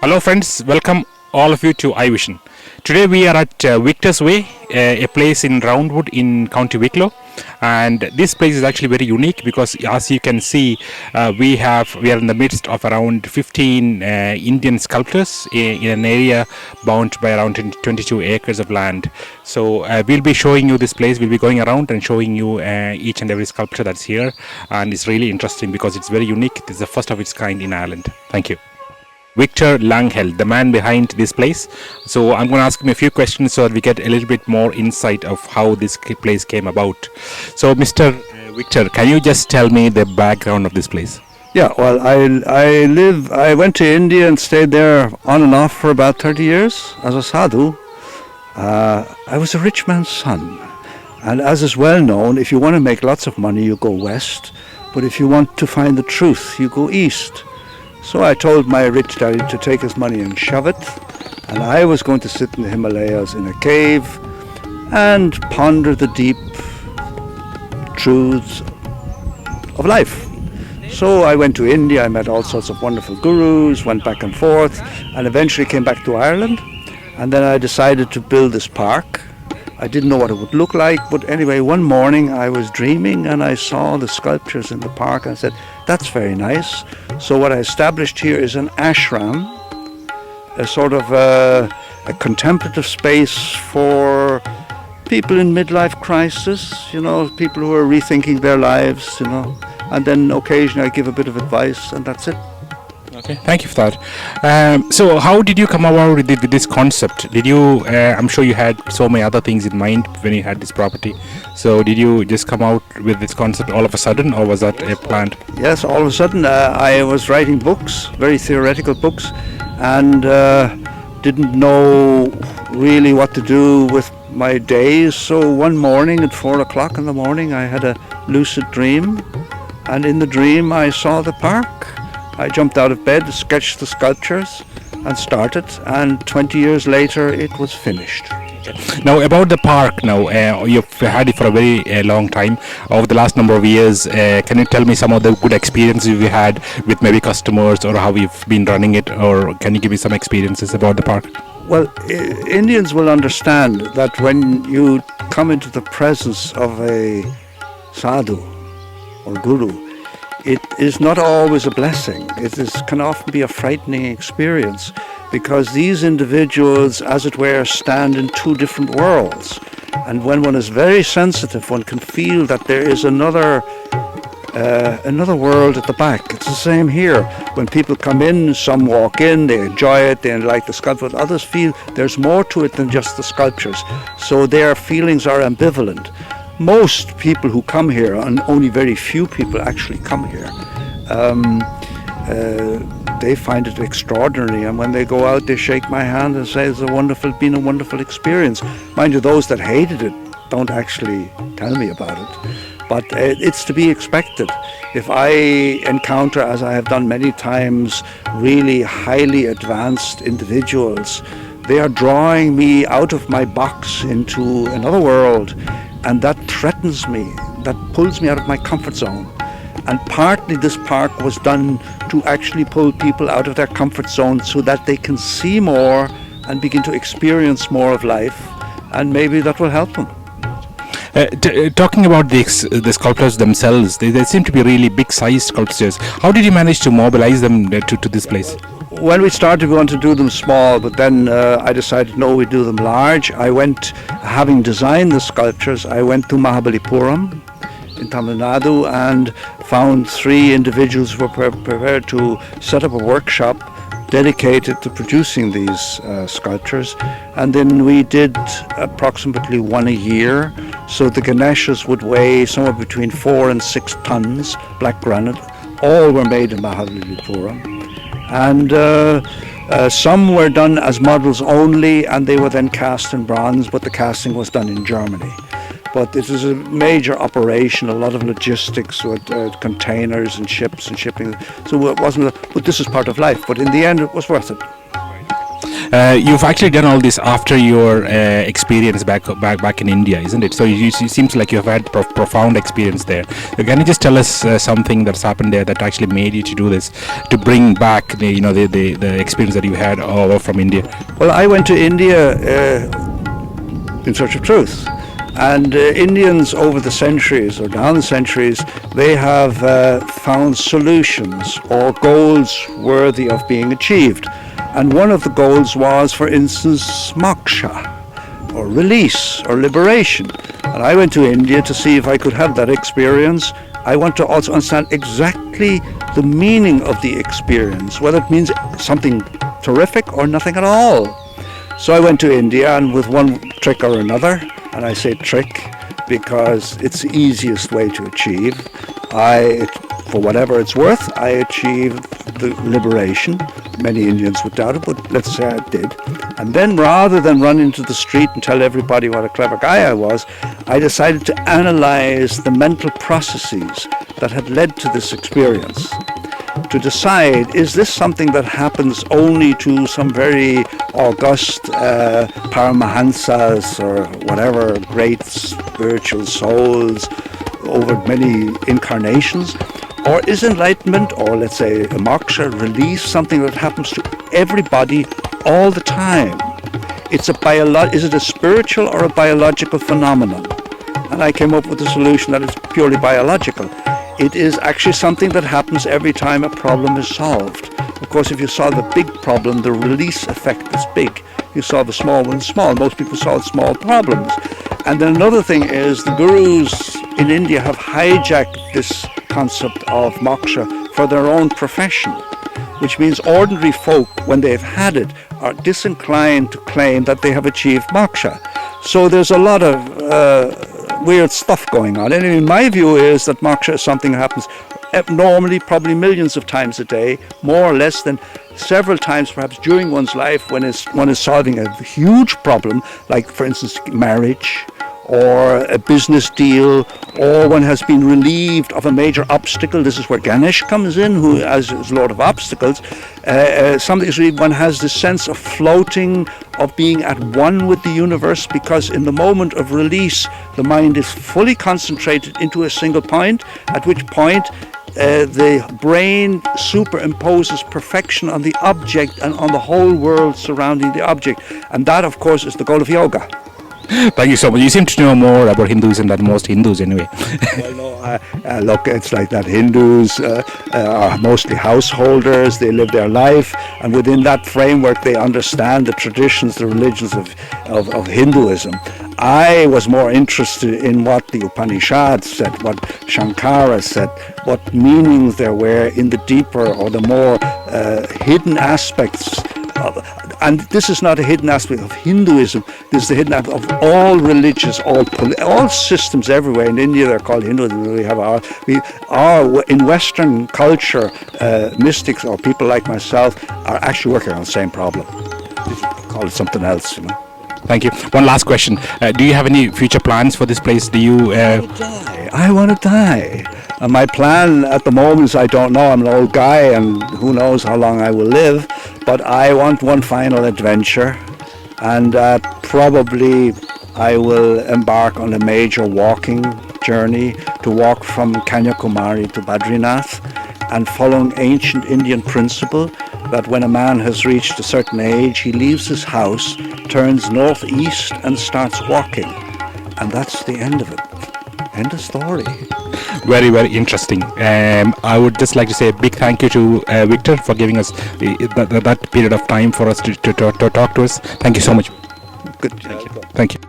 Hello friends, welcome all of you to Ivision. Today we are at Victor's Way, a place in Roundwood in County Wicklow, and this place is actually very unique because as you can see we are in the midst of around 15 Indian sculptors in an area bound by around 22 acres of land. So we'll be showing you this place. We'll be going around and showing you each and every sculpture that's here, and it's really interesting because it's very unique. It's the first of its kind in Ireland. Thank you. Victor Langhel, the man behind this place. So I'm going to ask him a few questions so that we get a little bit more insight of how this place came about. So Mr. Victor, can you just tell me the background of this place? Yeah, well, I went to India and stayed there on and off for about 30 years as a sadhu. I was a rich man's son. And as is well known, if you want to make lots of money, you go west. But if you want to find the truth, you go east. So I told my rich daddy to take his money and shove it, and I was going to sit in the Himalayas in a cave and ponder the deep truths of life. So I went to India, I met all sorts of wonderful gurus, went back and forth, and eventually came back to Ireland, and then I decided to build this park. I didn't know what it would look like, but anyway, one morning I was dreaming and I saw the sculptures in the park and I said, that's very nice. So what I established here is an ashram, a sort of a contemplative space for people in midlife crisis, people who are rethinking their lives, and then occasionally I give a bit of advice and that's it. Okay, thank you for that. So how did you come about with this concept? Did you, I'm sure you had so many other things in mind when you had this property. So did you just come out with this concept all of a sudden, or was that a plan? Yes, all of a sudden I was writing books, very theoretical books, and didn't know really what to do with my days. So one morning at 4 o'clock in the morning I had a lucid dream, and in the dream I saw the park. I jumped out of bed, sketched the sculptures and started, and 20 years later it was finished. Now about the park, you've had it for a very long time, over the last number of years. Can you tell me some of the good experiences you had with maybe customers, or how you've been running it, or can you give me some experiences about the park? Well, Indians will understand that when you come into the presence of a sadhu or guru, it is not always a blessing. Can often be a frightening experience, because these individuals, as it were, stand in two different worlds. And when one is very sensitive, one can feel that there is another world at the back. It's the same here. When people come in, some walk in, they enjoy it, they like the sculpture, but others feel there's more to it than just the sculptures. So their feelings are ambivalent. Most people who come here, and only very few people actually come here, they find it extraordinary, and when they go out they shake my hand and say it's been a wonderful experience. Mind you, those that hated it don't actually tell me about it, but it's to be expected. If I encounter, as I have done many times, really highly advanced individuals, they are drawing me out of my box into another world, and that threatens me, that pulls me out of my comfort zone. And partly this park was done to actually pull people out of their comfort zone so that they can see more and begin to experience more of life, and maybe that will help them. Talking about the sculptures themselves, they seem to be really big-sized sculptures. How did you manage to mobilize them to this place? When we started, we wanted to do them small, but then I decided, no, we do them large. Having designed the sculptures, I went to Mahabalipuram in Tamil Nadu and found 3 individuals who were prepared to set up a workshop dedicated to producing these sculptures. And then we did approximately 1 a year. So the Ganeshas would weigh somewhere between 4 and 6 tons, black granite. All were made in Mahabalipuram. And some were done as models only, and they were then cast in bronze, but the casting was done in Germany. But it was a major operation, a lot of logistics with containers and ships and shipping. So it wasn't, but this is part of life. But in the end, it was worth it. You've actually done all this after your experience back in India, isn't it? So it seems like you have had profound experience there. Can you just tell us something that's happened there that actually made you to do this, to bring back the experience that you had over from India? Well, I went to India in search of truth. And Indians over the centuries, or down the centuries, they have found solutions or goals worthy of being achieved. And one of the goals was, for instance, moksha, or release, or liberation. And I went to India to see if I could have that experience. I want to also understand exactly the meaning of the experience, whether it means something terrific or nothing at all. So I went to India, and with one trick or another, and I say trick because it's the easiest way to achieve, for whatever it's worth, I achieved the liberation. Many Indians would doubt it, but let's say I did. And then, rather than run into the street and tell everybody what a clever guy I was, I decided to analyze the mental processes that had led to this experience, to decide, is this something that happens only to some very august paramahansas or whatever great spiritual souls over many incarnations? Or is enlightenment, or let's say a moksha, release, something that happens to everybody all the time? Is it a spiritual or a biological phenomenon? And I came up with a solution that is purely biological. It is actually something that happens every time a problem is solved. Of course, if you solve a big problem, the release effect is big. You solve a small one, small. Most people solve small problems. And then another thing is the gurus in India have hijacked this concept of moksha for their own profession, which means ordinary folk, when they've had it, are disinclined to claim that they have achieved moksha. So there's a lot of weird stuff going on. And my view is that moksha is something that happens normally, probably millions of times a day, more or less than several times perhaps during one's life, when one is solving a huge problem, like for instance marriage, or a business deal, or one has been relieved of a major obstacle. This is where Ganesh comes in, who is Lord of Obstacles. One has this sense of floating, of being at one with the universe, because in the moment of release, the mind is fully concentrated into a single point, at which point the brain superimposes perfection on the object and on the whole world surrounding the object. And that, of course, is the goal of yoga. Thank you so much. You seem to know more about Hinduism than most Hindus anyway. Well, no, look, it's like that. Hindus are mostly householders. They live their life, and within that framework they understand the traditions, the religions of Hinduism. I was more interested in what the Upanishads said, what Shankara said, what meanings there were in the deeper or the more hidden aspects and this is not a hidden aspect of Hinduism. This is the hidden aspect of all religions, all systems everywhere. In India, they're called Hinduism. We are in Western culture, mystics or people like myself are actually working on the same problem. Call it something else, you know. Thank you. One last question. Do you have any future plans for this place? Do you? I want to die. And my plan at the moment is I don't know. I'm an old guy, and who knows how long I will live. But I want one final adventure, and probably I will embark on a major walking journey to walk from Kanyakumari to Badrinath, and following ancient Indian principle that when a man has reached a certain age, he leaves his house, turns northeast and starts walking. And that's the end of it. End of story. Very, very interesting. I would just like to say a big thank you to Victor for giving us that period of time for us to talk to us. Thank you so much. Good. Thank you.